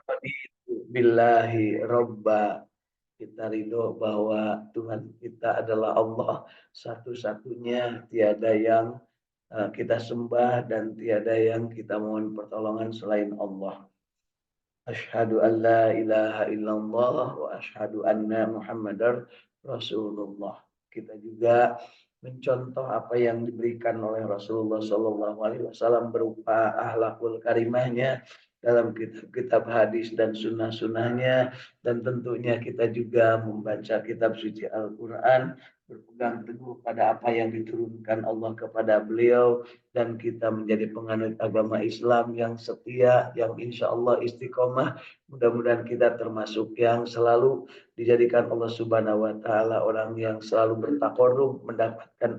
Raditu billahi robba. Kita ridho bahwa Tuhan kita adalah Allah satu-satunya, tiada yang kita sembah dan tiada yang kita mohon pertolongan selain Allah. Asyhadu an la ilaha illallah wa asyhadu anna Muhammadar Rasulullah. Kita juga mencontoh apa yang diberikan oleh Rasulullah Shallallahu Alaihi Wasallam berupa akhlakul karimahnya dalam kitab-kitab hadis dan sunnah-sunnahnya, dan tentunya kita juga membaca kitab suci Al-Quran, berpegang teguh pada apa yang diturunkan Allah kepada beliau, dan kita menjadi penganut agama Islam yang setia, yang insya Allah istiqomah. Mudah-mudahan kita termasuk yang selalu dijadikan Allah Subhanahu wa taala orang yang selalu bertakarrub,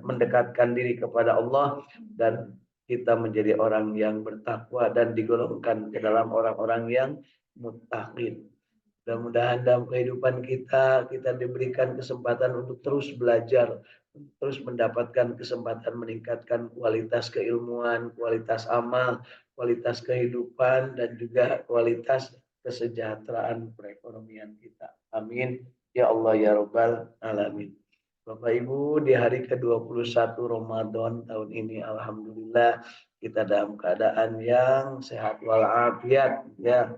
mendekatkan diri kepada Allah, dan kita menjadi orang yang bertakwa dan digolongkan ke dalam orang-orang yang muttaqin. Mudah-mudahan dalam kehidupan kita diberikan kesempatan untuk terus belajar, terus mendapatkan kesempatan meningkatkan kualitas keilmuan, kualitas amal, kualitas kehidupan, dan juga kualitas kesejahteraan perekonomian kita. Amin. Ya Allah ya Rabbal Alamin. Bapak Ibu, di hari ke-21 Ramadan tahun ini, Alhamdulillah, kita dalam keadaan yang sehat walafiat, ya.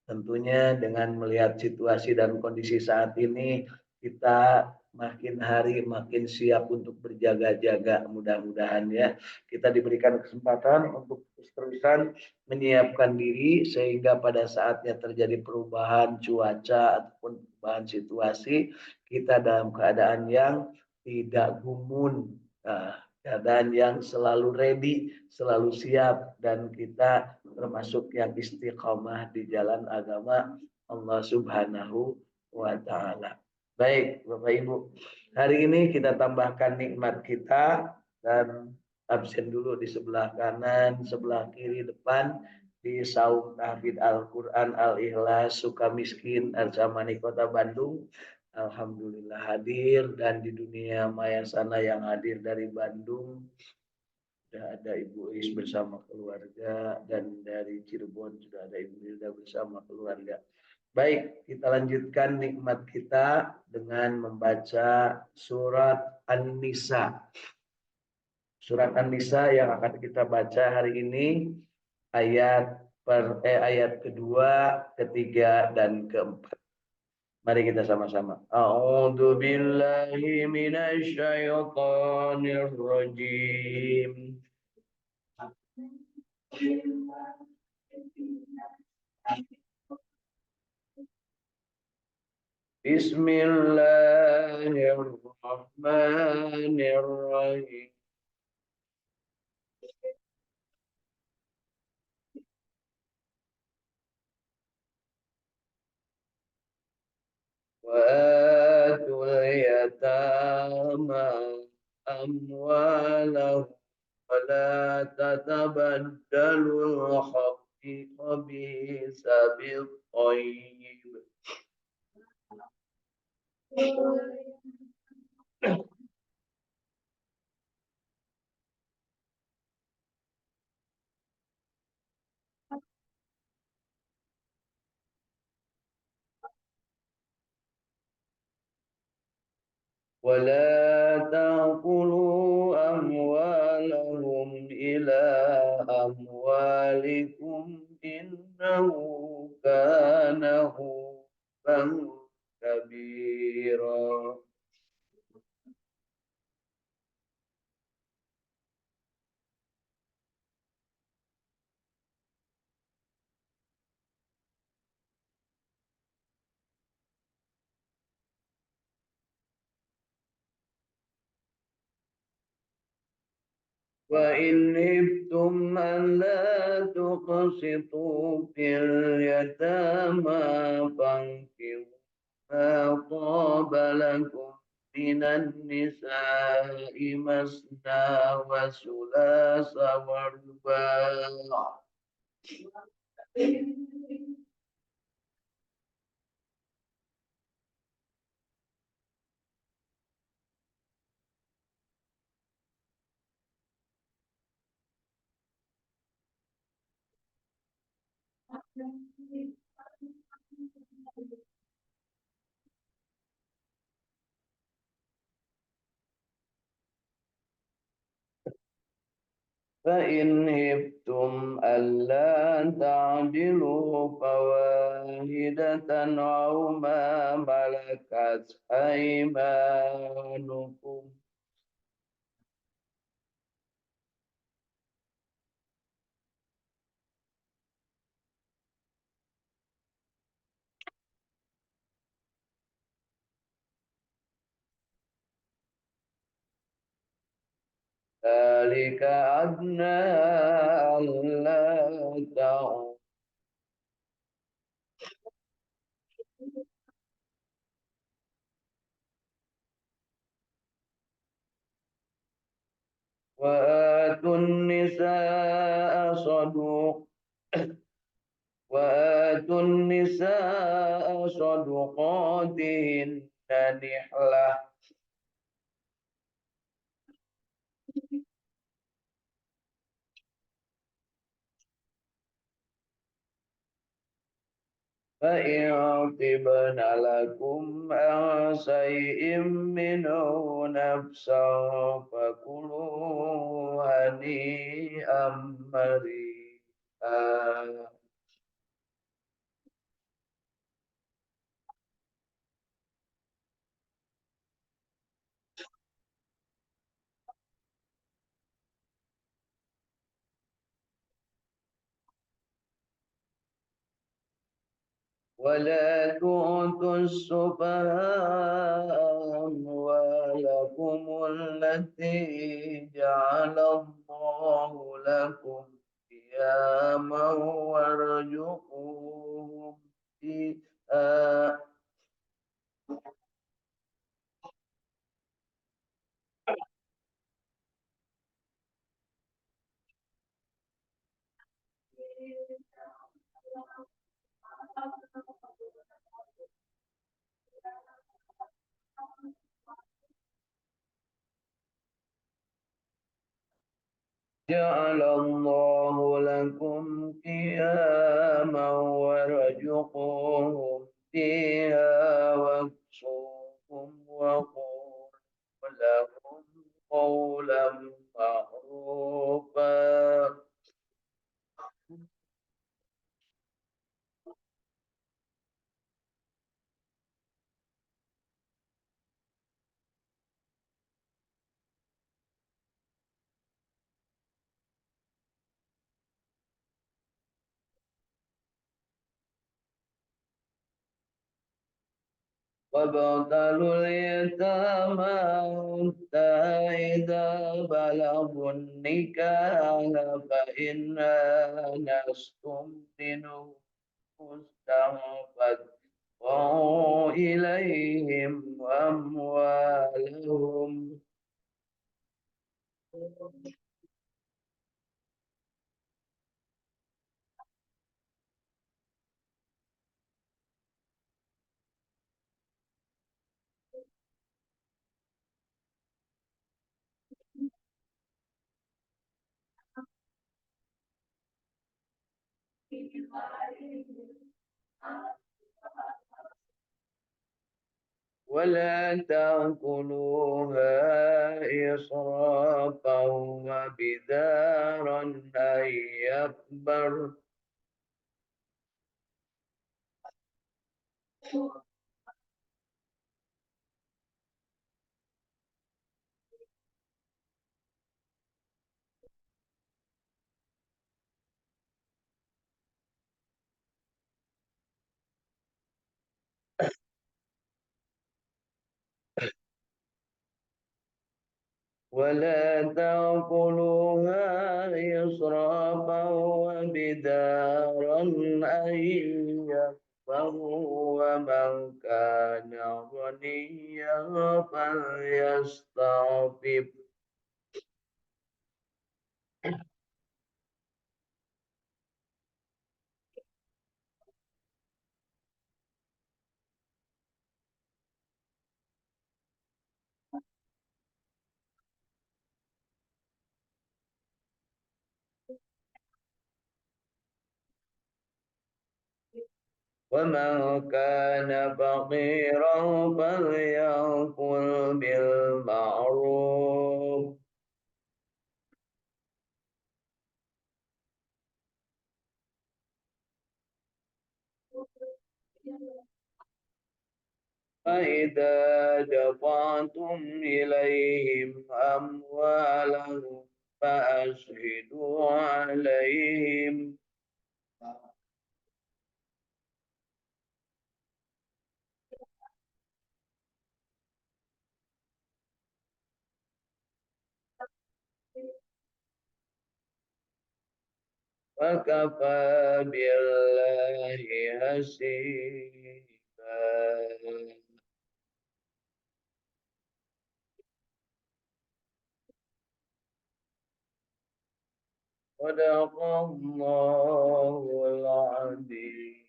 Tentunya dengan melihat situasi dan kondisi saat ini, kita makin hari makin siap untuk berjaga-jaga. Mudah-mudahan ya kita diberikan kesempatan untuk terus-terusan menyiapkan diri sehingga pada saatnya terjadi perubahan cuaca ataupun perubahan situasi, kita dalam keadaan yang tidak gumun. Nah, keadaan yang selalu ready, selalu siap, dan kita termasuk yang istiqomah di jalan agama Allah Subhanahu wa taala. Baik, Bapak Ibu. Hari ini kita tambahkan nikmat kita, dan absen dulu di sebelah kanan, sebelah kiri, depan di Saum Tahfidz Al-Quran Al-Ikhlas Sukamiskin Arjamani Kota Bandung. Alhamdulillah hadir, dan di dunia maya sana yang hadir dari Bandung sudah ada Ibu Is bersama keluarga, dan dari Cirebon sudah ada Ibu Hilda bersama keluarga. Baik, kita lanjutkan nikmat kita dengan membaca surat An-Nisa. Surat An-Nisa yang akan kita baca hari ini ayat kedua, ketiga, dan keempat. Mari kita sama-sama. A'udzu billahi minasy syaithanir rajim. Bismillahirrahmanirrahim. وآتوا اليتامى أموالهم ولا تتبدلوا الخبيث بالطيب ولا تأكلوا أموالهم إلى أموالكم إنه كان حوبا كبيرا. وإن خفتم ألا تقسطوا في اليتامى فانكحوا ما طاب لكم من النساء مثنى وثلاث ورباع. فإن هبتم ألا تعدلوا فواحدة أو ما ملكت أيمانكم ذلك أدنى ألا تعودوا وآتوا النساء وآتوا النساء صدقاتهن نحلة فإن طبن لكم عن شيء منه نفسا فكلوا هنيئا مريئا ولا تؤتوا السفهاء أموالكم التي جعل الله لكم قياما وارزقوهم فيها جعل الله لكم قياما ورزقوهم فيها واكسوهم وقولوا لهم قولا معروفا وابتلوا اليتامى حتى إذا بلغوا النكاح فإن آنستم منهم فادفعوا إليهم أموالهم ولا تأكلوها إسرافا وبدارا أن يكبر ولا تأكلوها إسرافا وبدارا أن يكبروا ومن كان غنيا فليستعفف ومن كان فقيرا فليأكل بالمعروف فإذا دفعتم إليهم أموالهم فأشهدوا عليهم وكفى بالله حسيبا. صدق الله العظيم.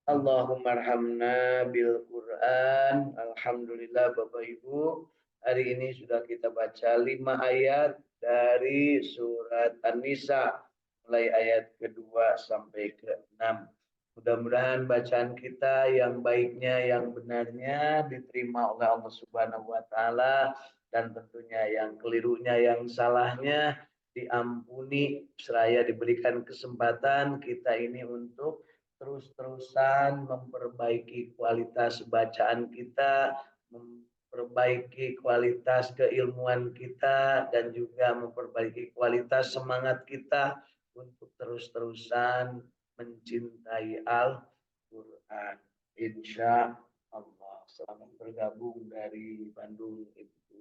Allahumma arhamna bil Quran. Alhamdulillah Bapak Ibu. Hari ini sudah kita baca 5 ayat dari surat An-Nisa. Mulai ayat kedua sampai ke-6. Mudah-mudahan bacaan kita yang baiknya, yang benarnya diterima oleh Allah Subhanahu wa taala, dan tentunya yang kelirunya, yang salahnya diampuni, seraya diberikan kesempatan kita ini untuk terus-terusan memperbaiki kualitas bacaan kita, memperbaiki kualitas keilmuan kita, dan juga memperbaiki kualitas semangat kita untuk terus-terusan mencintai Al-Quran. Insya Allah. Selamat bergabung dari Bandung, Ibu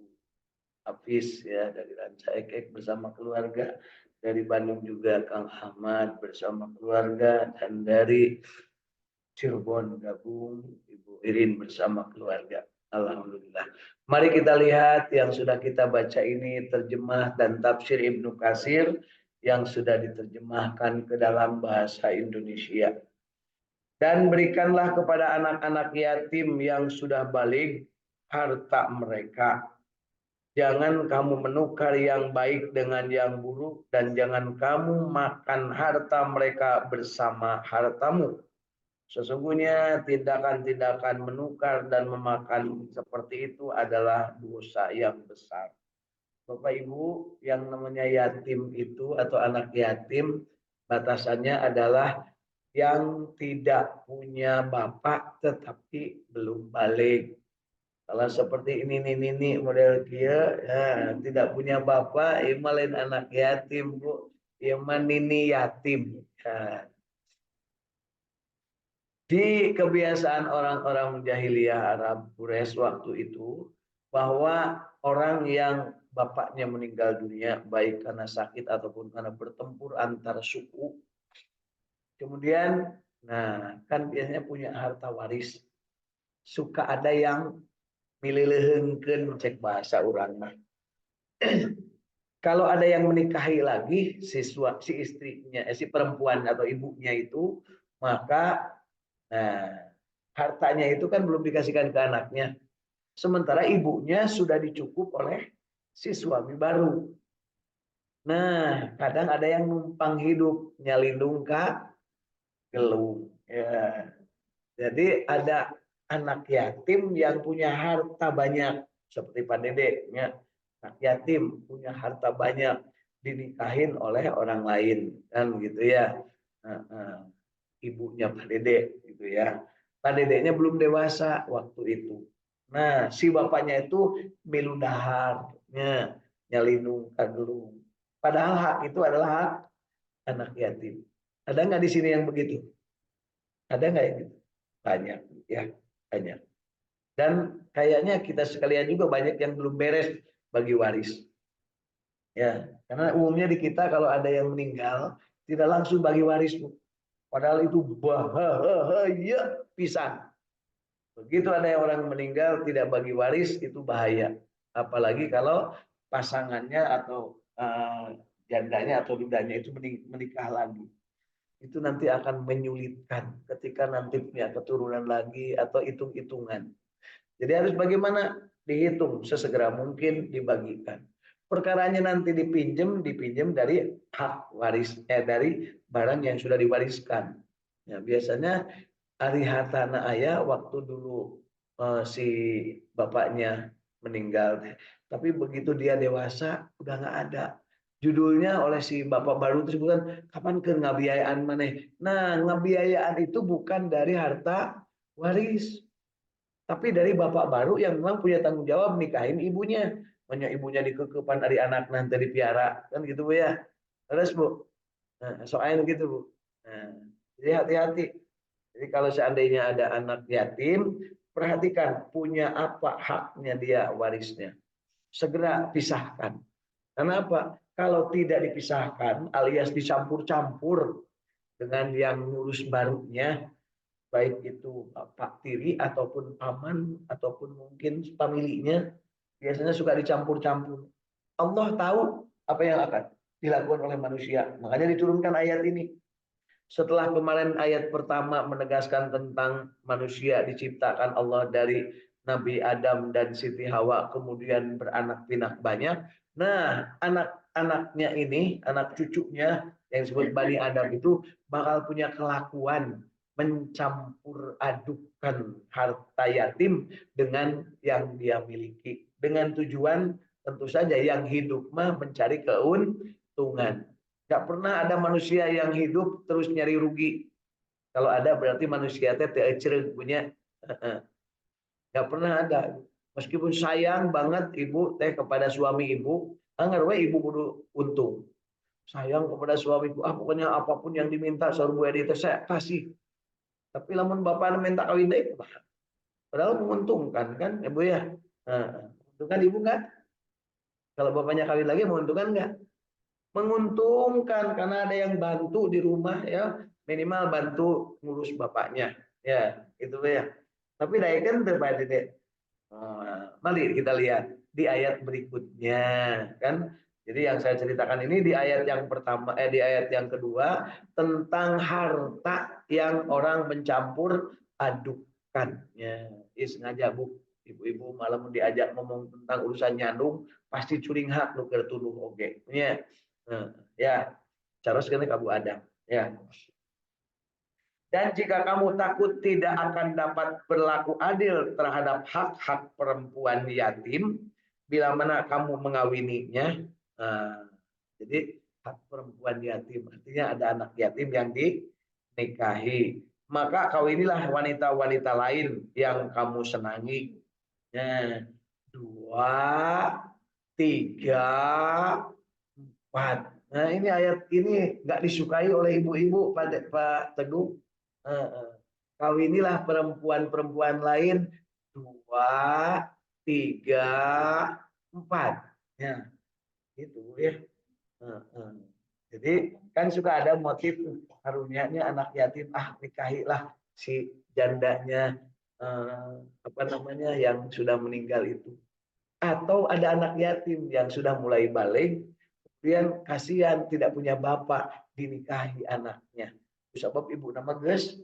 Hafiz ya, dari Ranca Ekek bersama keluarga. Dari Bandung juga Kang Ahmad bersama keluarga, dan dari Cirebon gabung Ibu Irin bersama keluarga. Alhamdulillah. Mari kita lihat yang sudah kita baca ini terjemah dan tafsir Ibnu Katsir yang sudah diterjemahkan ke dalam bahasa Indonesia. Dan berikanlah kepada anak-anak yatim yang sudah balik harta mereka. Jangan kamu menukar yang baik dengan yang buruk, dan jangan kamu makan harta mereka bersama hartamu. Sesungguhnya tindakan-tindakan menukar dan memakan seperti itu adalah dosa yang besar. Bapak Ibu, yang namanya yatim itu atau anak yatim, batasannya adalah yang tidak punya bapak tetapi belum balik. Kalau seperti ini model kia, ya, tidak punya bapak, lain anak yatim bu, nini yatim. Ya. Di kebiasaan orang-orang jahiliyah Arab Quraisy waktu itu, bahwa orang yang bapaknya meninggal dunia baik karena sakit ataupun karena bertempur antar suku, kemudian nah kan biasanya punya harta waris, suka ada yang mililehengkeun cek bahasa orang mah. Kalau ada yang menikahi lagi si istrinya, si perempuan atau ibunya itu, maka nah hartanya itu kan belum dikasihkan ke anaknya. Sementara ibunya sudah dicukup oleh si suami baru. Nah, kadang ada yang numpang hidup, nyalindung ka gelung. Ya. Jadi ada anak yatim yang punya harta banyak. Seperti Pak Dede. Ya. Anak yatim punya harta banyak. Dinikahin oleh orang lain. Kan gitu ya. Ibunya Pak Dede. Gitu ya. Pak Dedenya belum dewasa waktu itu. Nah, si bapaknya itu milu daharnya, nyalinung kagelung. Padahal hak itu adalah hak anak yatim. Ada nggak di sini yang begitu? Ada nggak yang gitu? Banyak, ya, banyak. Dan kayaknya kita sekalian juga banyak yang belum beres bagi waris. Ya, karena umumnya di kita kalau ada yang meninggal tidak langsung bagi waris, Bu. Padahal itu bahaya pisan. Begitu ada yang orang meninggal tidak bagi waris, itu bahaya. Apalagi kalau pasangannya atau jandanya atau dudanya itu menikah lagi. Itu nanti akan menyulitkan ketika nanti punya keturunan lagi atau hitung-hitungan. Jadi harus bagaimana? Dihitung sesegera mungkin dibagikan. perkaranya nanti dipinjam dari hak waris, dari barang yang sudah diwariskan. Ya, biasanya hari hartana ayah waktu dulu si bapaknya meninggal, tapi begitu dia dewasa udah nggak ada. Judulnya oleh si bapak baru tersebut kan, kapan ke ngabiayaan maneh. Nah, ngabiayaan itu bukan dari harta waris, tapi dari bapak baru yang memang punya tanggung jawab nikahin ibunya. Banyak ibunya dikekepan dari anak nanti dipiara, kan gitu Bu ya. Terus Bu, nah, soalnya gitu Bu. Nah, jadi hati-hati. Jadi kalau seandainya ada anak yatim, perhatikan punya apa haknya dia warisnya. Segera pisahkan. Karena apa? Kalau tidak dipisahkan alias dicampur-campur dengan yang ngurus barunya, baik itu pak tiri ataupun paman ataupun mungkin familinya, biasanya suka dicampur-campur. Allah tahu apa yang akan dilakukan oleh manusia. Makanya diturunkan ayat ini. Setelah kemarin ayat pertama menegaskan tentang manusia diciptakan Allah dari Nabi Adam dan Siti Hawa, kemudian beranak pinak banyak. Nah, anak-anaknya ini, anak cucunya yang disebut Bani Adam itu bakal punya kelakuan mencampur adukan harta yatim dengan yang dia miliki. Dengan tujuan tentu saja yang hidup mah mencari keuntungan. Gak pernah ada manusia yang hidup terus nyari rugi. Kalau ada berarti manusia teh punya. Gak pernah ada. Meskipun sayang banget ibu teh kepada suami ibu, anggar we ibu kudu untung. Sayang kepada suamiku, pokoknya apapun yang diminta suruh Bu Edi saya kasih. Tapi lamun bapak minta kawin deh, padahal menguntungkan kan ibu ya. Menguntungkan ibu nggak? Kalau bapaknya kawin lagi menguntungkan nggak? Menguntungkan karena ada yang bantu di rumah ya, minimal bantu ngurus bapaknya ya itu ya. Tapi dari kan terjadi deh. Mari kita lihat di ayat berikutnya kan. Jadi yang saya ceritakan ini di ayat yang pertama, di ayat yang kedua tentang harta yang orang mencampur adukannya. Sengaja Bu, ibu-ibu malam diajak ngomong tentang urusan nyandung pasti curing hak nuker tuduh oke. Ya. Ya, cara sekali kamu ada. Ya. Dan jika kamu takut tidak akan dapat berlaku adil terhadap hak-hak perempuan yatim, bila mana kamu mengawininya, jadi hak perempuan yatim artinya ada anak yatim yang dinikahi, maka kawinilah wanita-wanita lain yang kamu senangi. Nah, dua, tiga, empat. Nah ini ayat ini nggak disukai oleh ibu-ibu Pak Teguh. Kawinilah perempuan-perempuan lain dua, tiga, empat. Ya, itu ya. Jadi kan suka ada motif karunianya anak yatim, nikahilah si jandanya apa namanya yang sudah meninggal itu. Atau ada anak yatim yang sudah mulai balik, kemudian kasihan tidak punya bapak dinikahi anaknya. Sebab ibu nama geus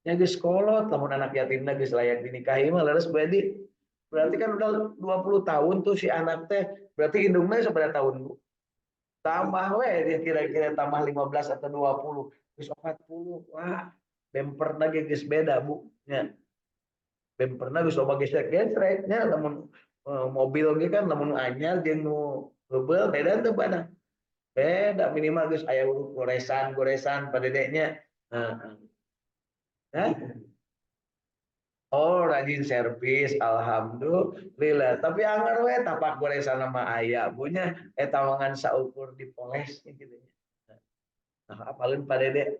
nya geus kolot, lamun anak yatimna geus layak dinikahi mah leres berarti kan udah 20 tahun tuh si anak teh, berarti indungnya seberapa tahun Bu? Tambah we dia kira-kira tambah 15 atau 20, geus 40. Wah, bemper lagi geus beda Bu. Ya. Bemperna geus loba gesrek-gesrek nya lamun mobil ge kan lamun anyar jeung nu heubeul beda teu pada. Beda minimal geus aya goresan-goresan padedenya. Heeh. Nah, oh rajin servis, alhamdulillah. Tapi anggar we tapak goresan sama ayah, punya tawangan saukur dipoles gitu. Nah, apalin padede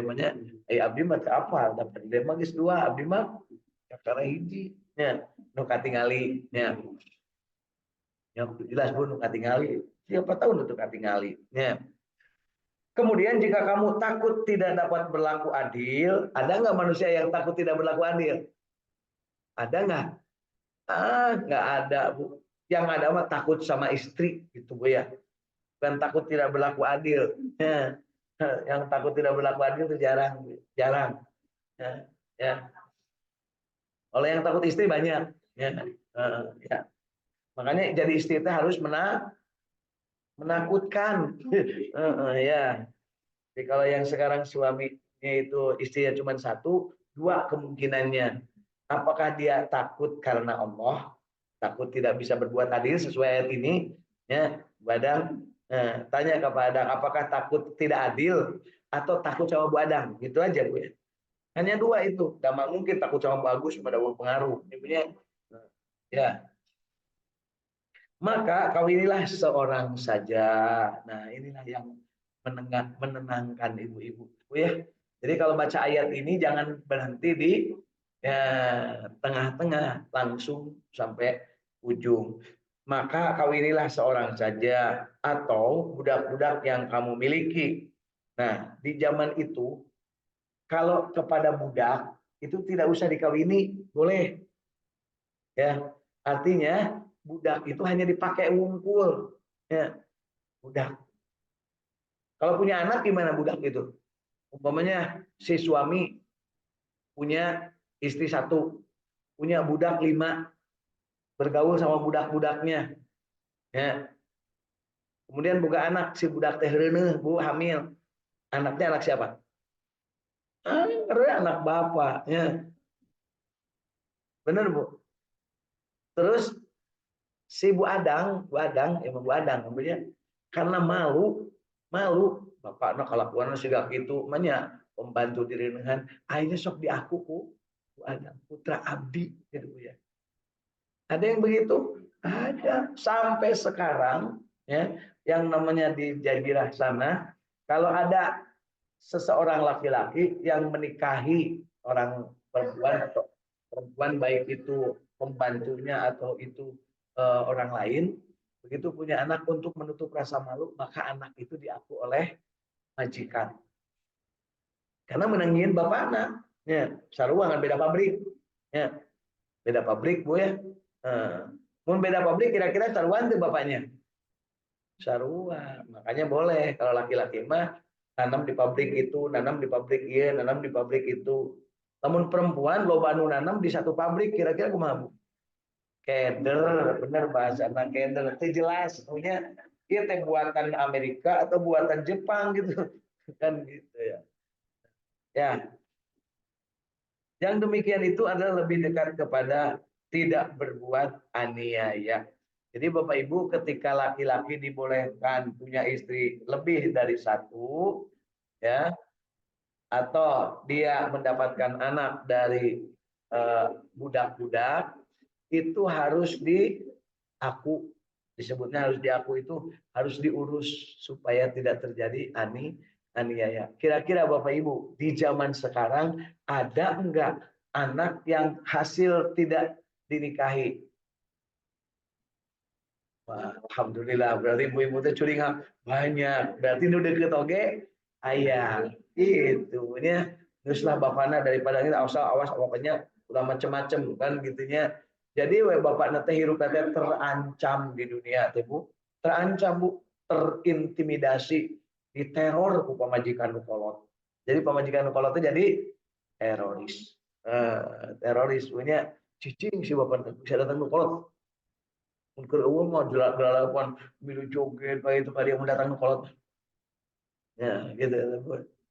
mah nya, abdi mah teu apal, da padede mah geus dua, abdi mah kakara hiji nya, nu katingali nya. Ya, jelas Bu nu katingali. Siapa tahu nu katingali nya. Kemudian jika kamu takut tidak dapat berlaku adil, ada nggak manusia yang takut tidak berlaku adil? Ada nggak? Nggak ada Bu. Yang ada mah takut sama istri gitu Bu ya. Bukan takut tidak berlaku adil. Ya. Yang takut tidak berlaku adil itu jarang, jarang. Ya. Ya. Kalau yang takut istri banyak. Ya. Ya. Makanya jadi istri itu harus menakutkan. Ya. Jadi kalau yang sekarang suaminya itu istrinya cuma satu, dua kemungkinannya. Apakah dia takut karena Allah, takut tidak bisa berbuat adil sesuai ayat ini? Ya, Badang tanya kepada apakah takut tidak adil atau takut sama Bu Adang? Gitu aja Bu ya. Hanya dua itu. Gak mungkin takut sama bagus pada berpengaruh. Ibunya, ya. Maka kawinilah seorang saja. Nah, inilah yang menenangkan ibu-ibu, ya. Jadi kalau baca ayat ini jangan berhenti di ya, tengah-tengah, langsung sampai ujung. Maka kawinilah seorang saja atau budak-budak yang kamu miliki. Nah, di zaman itu kalau kepada budak itu tidak usah dikawini, boleh. Ya, artinya budak itu hanya dipakai wungkul. Ya, budak. Kalau punya anak gimana budak itu? Umpamanya si suami punya istri satu, punya budak 5, bergaul sama budak-budaknya. Ya. Kemudian buka anak, si budak teh reuneuh, Bu, hamil. Anaknya anak siapa? Anak bapak. Ya. Benar, Bu. Terus si Bu Adang, ya Bu Adang, kemudian karena malu, bapak nak kalakuan segala gitu, banyak pembantu diri dengan akhirnya sok diaku Bu Adang, putra abdi, gitu ya. Ada yang begitu? Ada. Sampai sekarang, ya, yang namanya di Jazirah sana, kalau ada seseorang laki-laki yang menikahi orang perempuan atau perempuan baik itu pembantunya atau itu orang lain, begitu punya anak untuk menutup rasa malu, maka anak itu diaku oleh majikan. Karena menangin bapak anak, ya, sarua beda pabrik, ya, beda pabrik bu ya. Mau beda pabrik kira-kira saruan tuh bapaknya. Sarua, makanya boleh kalau laki-laki mah nanam di pabrik itu, nanam di pabrik iya, nanam di pabrik itu. Namun perempuan loba anu nanam di satu pabrik kira-kira kumaha Bu? Keder, bener bahasa anak keder. Itu jelas, punya dia teh buatan Amerika atau buatan Jepang gitu. Kan gitu ya. Ya, yang demikian itu adalah lebih dekat kepada tidak berbuat aniaya. Jadi Bapak Ibu ketika laki-laki dibolehkan punya istri lebih dari satu, ya, atau dia mendapatkan anak dari budak-budak, itu harus diaku, disebutnya harus diaku itu harus diurus supaya tidak terjadi aniaya. Kira-kira Bapak Ibu di zaman sekarang ada enggak anak yang hasil tidak dinikahi? Wah, alhamdulillah berarti ibu-ibu teh curiga banyak. Berarti nu deket oge ayah. Itu nya geus lah bapana daripada kita awas pokoknya ulah macem-macem kan gitunya. Jadi we bapakna teh hirup teh terancam di dunia teh Bu. Terancam Bu, terintimidasi, diteror ku pamajikan nu kolot. Jadi pamajikan nu kolot teh jadi teroris. Teroris punya cicing si bapak bisa datang nu kolot. Mungkin uang mau jelak-jelakan milu joget kayak itu pada yang mendatang kolot. Ya, gitu.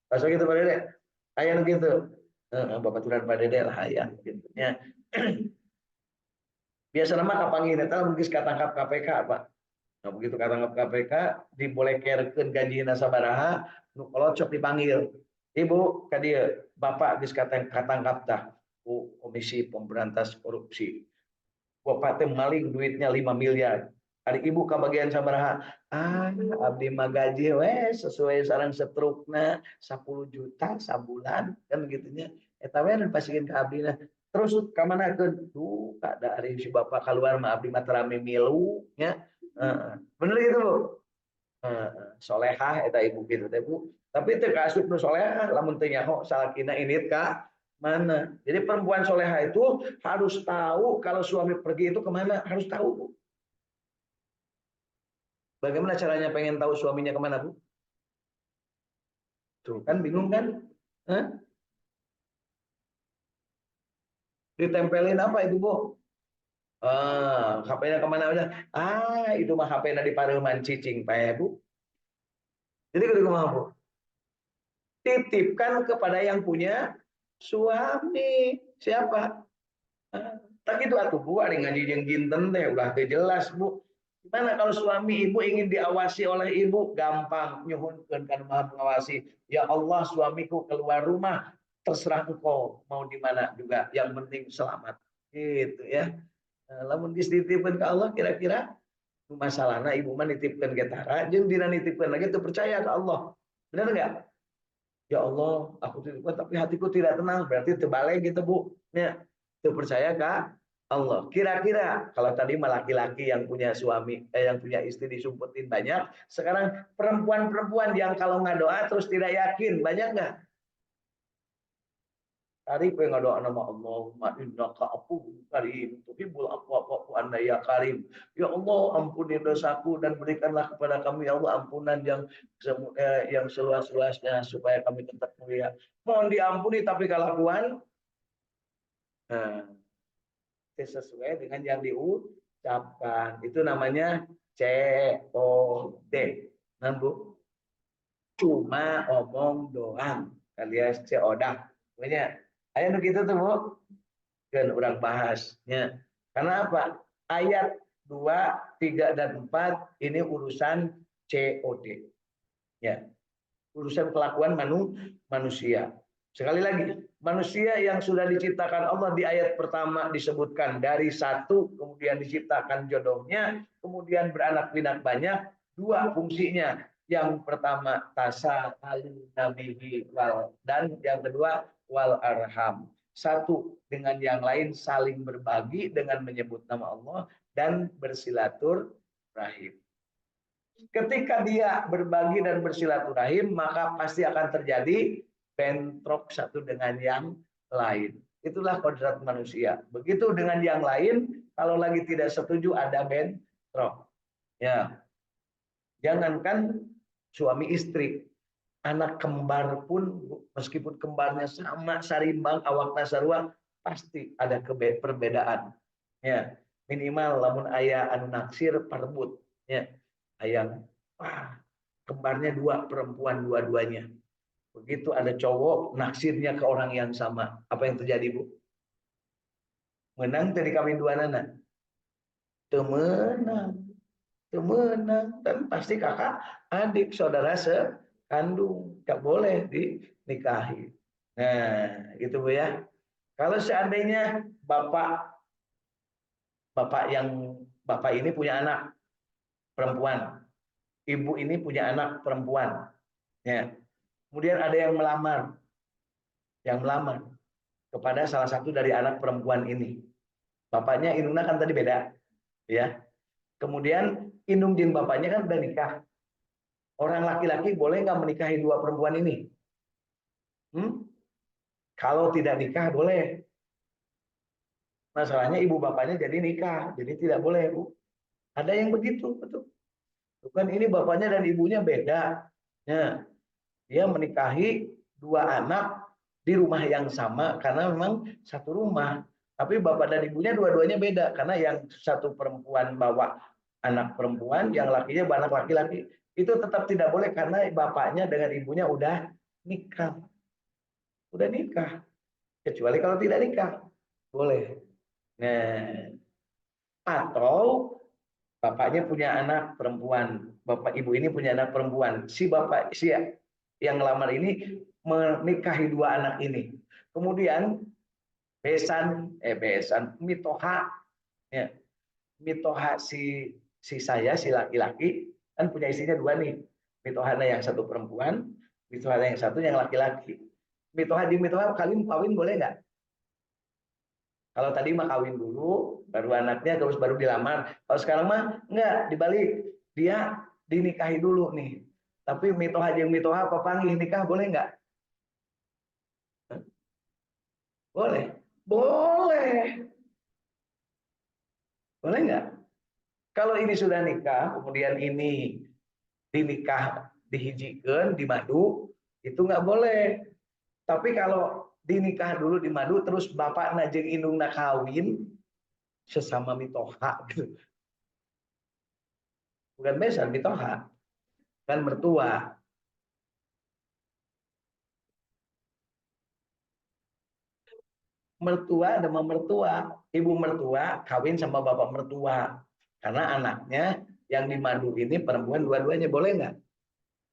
Pas gitu pada deh. Ayah gitu. Bapak turan pada deh lah ayah gitu. Ya. Biasa nama kapanggil eta mungkin katangkap KPK Pak. Nah, begitu katangkap KPK dibolehkeun gaji sabaraha nu kolot sok dipanggil. Ibu ka dieu Bapak geus katangkap tah ku Komisi Pemberantas Korupsi. Bapak teh maling duitnya 5 miliar. Adik ibu kebagian sabaraha? Abdi mah gaji we sesuai sarang setrukna 10 juta sabulan kan gitunya. Eta we dipasikeun ka abdina. Terus ka manakeun? Tuh kada ari si bapak keluar mah abdi mah terame milu nya. Bener gitu, Bu? Solehah eta ibu gitu teh, Bu. Tapi teu kaasup nu solehah lamun teu nyaho salakina init ka mana. Jadi perempuan soleha itu harus tahu kalau suami pergi itu kemana, harus tahu Bu. Bagaimana caranya pengen tahu suaminya kemana Bu? Tuh kan bingung kan? Hah? Ditempelin apa itu Bu? HP-nya kemana aja? Itu mah HP-nya di pareuman cicing Pak Bu. Jadi kudu kumaha Bu? Titipkan kepada yang punya suami. Siapa? Tak itu atuh Bu, ada ngaji jeung jinten teh ulah teu jelas Bu. Gimana kalau suami ibu ingin diawasi oleh ibu? Gampang, nyuhunkeun kana Maha Mengawasi. Ya Allah, suamiku keluar rumah, terserah engkau mau di mana juga, yang penting selamat. Gitu ya. Lamun geus dititipkeun ke Allah, kira-kira masalahna ibu mah nitipkeun ge tara jeung dina nitipkeun lagi teu percaya ke Allah. Benar enggak? Ya Allah, aku titipkan tapi hatiku tidak tenang, berarti terbalik gitu Bu. Ya, itu percaya Kak Allah. Kira-kira kalau tadi laki-laki yang punya suami, yang punya istri disumpetin banyak, sekarang perempuan-perempuan yang kalau nggak doa terus tidak yakin, banyak nggak? Tadi gue ngadoa nama Allahumma innaka afuwwun karim tuhibbul afwa fa'fu anna ya karim. Ya Allah, ampuni dosaku dan berikanlah kepada kami ya Allah ampunan yang seluas-luasnya supaya kami tetap mulia. Mohon diampuni tapi kelakuan nah, sesuai dengan yang diucapkan. Itu namanya COD. Nah, Bu, cuma omong doang alias COD. Pokoknya ayo gitu tuh Bu, kan orang bahasnya. Karena apa? Ayat 2, 3 dan 4 ini urusan COD. Ya, urusan kelakuan manusia. Sekali lagi, manusia yang sudah diciptakan Allah di ayat pertama disebutkan dari satu, kemudian diciptakan jodohnya, kemudian beranak pinak banyak, dua fungsinya. Yang pertama tasa nabihi wal dan yang kedua wal arham. Satu dengan yang lain saling berbagi dengan menyebut nama Allah dan bersilaturahim. Ketika dia berbagi dan bersilaturahim, maka pasti akan terjadi bentrok satu dengan yang lain. Itulah kodrat manusia. Begitu dengan yang lain, kalau lagi tidak setuju ada bentrok. Ya, jangankan suami istri, anak kembar pun meskipun kembarnya sama sarimbang awakna sarua pasti ada perbedaan. Ya, minimal lamun aya anu naksir perebut. Ya, ayang kembarnya dua perempuan dua-duanya. Begitu ada cowok naksirnya ke orang yang sama, apa yang terjadi Bu? Menang dari kawin dua nana, temenang, temenang dan pasti kakak, adik, saudara sekandung, gak boleh dinikahi. Nah, itu Bu ya. Kalau seandainya bapak ini punya anak perempuan, ibu ini punya anak perempuan, ya. Kemudian ada yang melamar kepada salah satu dari anak perempuan ini. Bapaknya indungna kan tadi beda, ya. Kemudian indung jeung bapaknya kan udah nikah. Orang laki-laki boleh nggak menikahi dua perempuan ini? Kalau tidak nikah boleh. Masalahnya ibu bapaknya jadi nikah, jadi tidak boleh Bu. Ada yang begitu, betul. Bukan ini bapaknya dan ibunya beda. Ya, dia menikahi dua anak di rumah yang sama karena memang satu rumah. Tapi bapak dan ibunya dua-duanya beda karena yang satu perempuan bawa anak perempuan, yang lakinya bawa anak laki-laki. Itu tetap tidak boleh karena bapaknya dengan ibunya udah nikah. Udah nikah. Kecuali kalau tidak nikah. Boleh. Nah, atau bapaknya punya anak perempuan, bapak ibu ini punya anak perempuan. Si yang ngelamar ini menikahi dua anak ini. Kemudian mitoha, ya, mitoha si laki-laki kan punya istrinya dua nih. Mitohana yang satu perempuan, mitohana yang satu yang laki-laki. Mitoha di mitoha kawin boleh nggak? Kalau tadi mah kawin dulu, baru anaknya terus baru dilamar. Kalau sekarang mah enggak, dibalik. Dia dinikahi dulu nih. Tapi mitoha jeung mitoha papanggih nikah boleh enggak? Boleh. Boleh. Boleh enggak? Kalau ini sudah nikah, kemudian ini dinikah, dihijikan, dimadu, itu enggak boleh. Tapi kalau dinikah dulu di madu terus bapak najeng indungna kawin, sesama mitoha gitu. Bukan besan, mitoha kan mertua. Mertua sama mertua, ibu mertua kawin sama bapak mertua, karena anaknya yang dimadu ini perempuan dua-duanya, boleh nggak?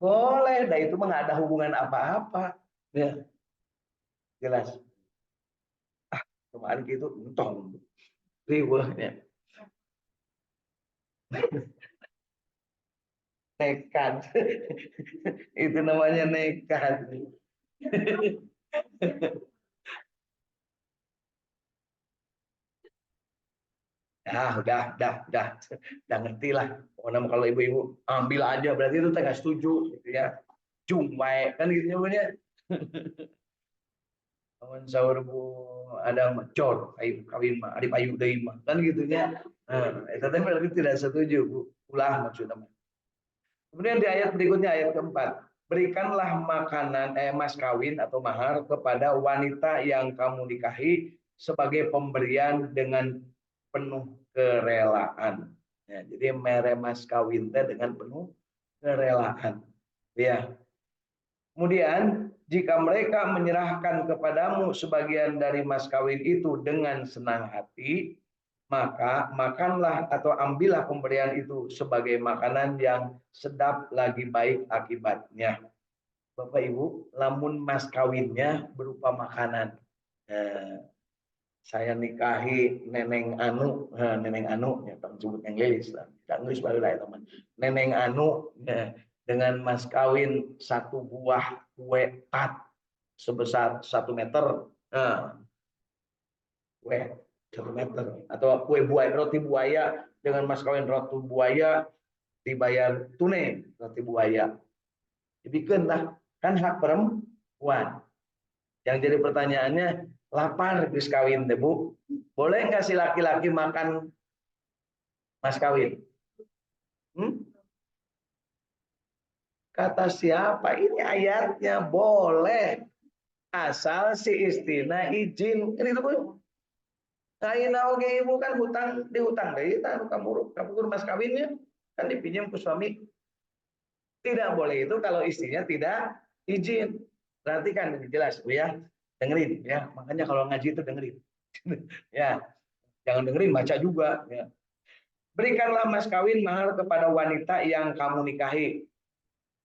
Boleh, nah itu mah nggak ada hubungan apa-apa. Ya, jelas. Kemarin gitu, entong, riwehnya, nekat. Itu namanya nekat. Udah ngerti lah. Pokoknya kalau ibu-ibu ambil aja berarti itu nggak setuju, gitu ya. Jumpai kan gitu ya. Kawan sahur bu ada macor, ayo kawin mah, adik ayu deui mah, kan gitunya. Nah, itu teh berarti tidak setuju, Bu. Ulah maksudnya. Kemudian di ayat berikutnya, ayat keempat, berikanlah makanan mas kawin atau mahar kepada wanita yang kamu nikahi sebagai pemberian dengan penuh kerelaan. Ya, jadi mere mas kawin dengan penuh kerelaan. Ya, kemudian, jika mereka menyerahkan kepadamu sebagian dari mas kawin itu dengan senang hati, maka makanlah atau ambillah pemberian itu sebagai makanan yang sedap lagi baik akibatnya. Bapak Ibu, lamun mas kawinnya berupa makanan. Eh, saya nikahi neneng anu, ya tak sebut Inggris, tak Inggris baru lah teman. Neneng anu, ya, dengan mas kawin satu buah kue tat sebesar 1 meter, nah, kue 1 meter, atau kue buaya, roti buaya dengan mas kawin roti buaya dibayar tunai roti buaya. Dibikin lah, kan hak perempuan. Yang jadi pertanyaannya, lapar habis kawin deh Bu, boleh nggak si laki-laki makan mas kawin? Hmm? Kata siapa? Ini ayatnya boleh, asal si istrinya izin. Ini tuh, Aina oke ibu kan hutang dihutang deh, kamu mas kawinnya kan dipinjam ke suami. Tidak boleh itu kalau istrinya tidak izin. Berarti kan jelas Bu ya, dengerin ya. Makanya kalau ngaji itu dengerin. Ya, jangan dengerin, baca juga. Ya. Berikanlah mas kawin mahal kepada wanita yang kamu nikahi